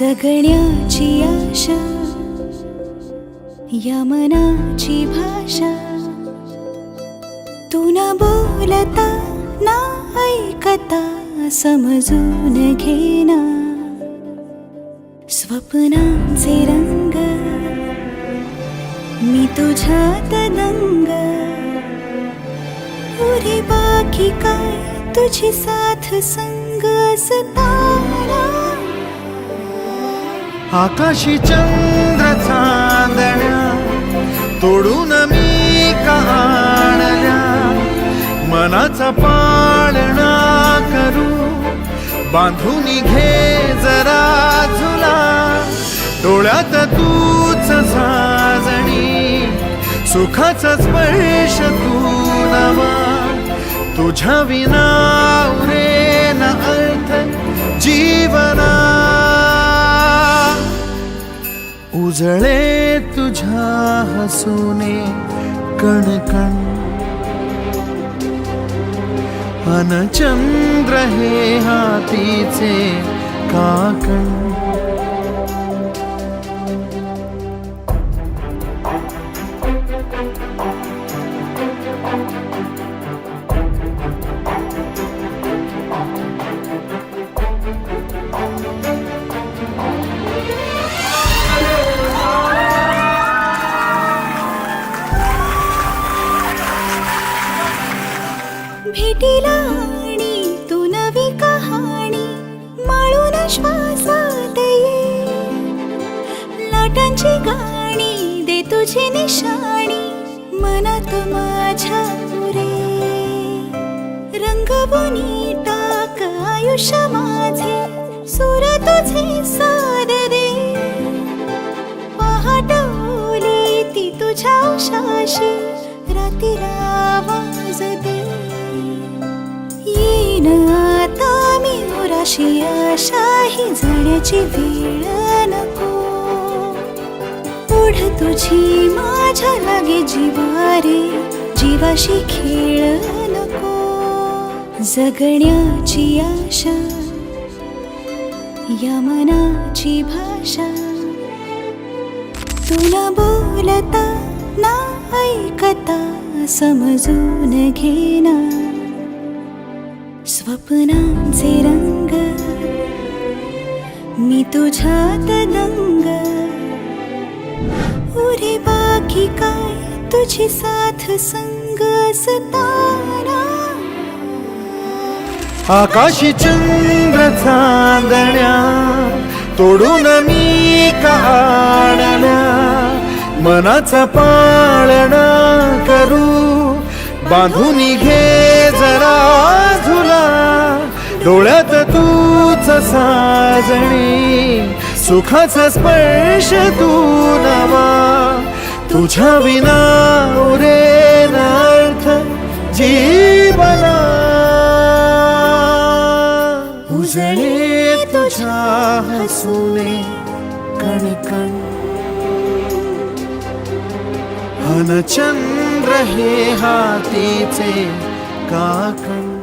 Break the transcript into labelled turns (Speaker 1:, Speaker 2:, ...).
Speaker 1: जगण्याची आशा या मनाची भाषा, तू न बोलता ना ऐकता समजून घेना, स्वप्नांचे रंग मी तुझ्यात दंग, पुरे बाकी काय तुझी साथ संग असताना,
Speaker 2: आकाशी चंद्र चांदण्या तोडून मी का आणल्या, मनाचा पाळणा करू बांधून घे जरा झुला, डोळ्यात तूच साजणी सुखाचा स्पर्श तू नवा, तुझ्या विना उरेन अर्थ जीवना, उजळे तुझ्या हसूने कणकण, अन चंद्र हे हातीचे काकण,
Speaker 1: भेटीला आणि तू नवी कहाणी माळून श्वासात ये, लाटांची गाणी दे तुझी निशाणी मनात माझ्या रे, रंगवून टाक आयुष्य माझे सूर तुझे साद दे, पहाटवली ती तुझ्या उशाशी रातीला आवाज दे, येईन आता मी उराशी आशा ही जाण्याची वेळ नको, ओढ तुझी माझ्या लागे जीवारे जीवाशी खेळ नको, जगण्याची आशा या मनाची भाषा, तू न बोलता ना ऐकता समजून घेना, स्वप्नांचे रंग मी तुझ्यात दंग, उरे बाकी काय तुझी साथ संग असताना,
Speaker 2: आकाशी चंद्र चांदण्या तोडून मी का आणल्या, मनाचा पाळणा करू बांधून घे जरा झुला, डोळ्यात तूच साजणी सुखाचा स्पर्श तू नवा, तुझ्या विना उरेन अर्थ जीवना, उजळे तुझ्या हसूने कणकण, अन चंद्र हे हातीचे काकण.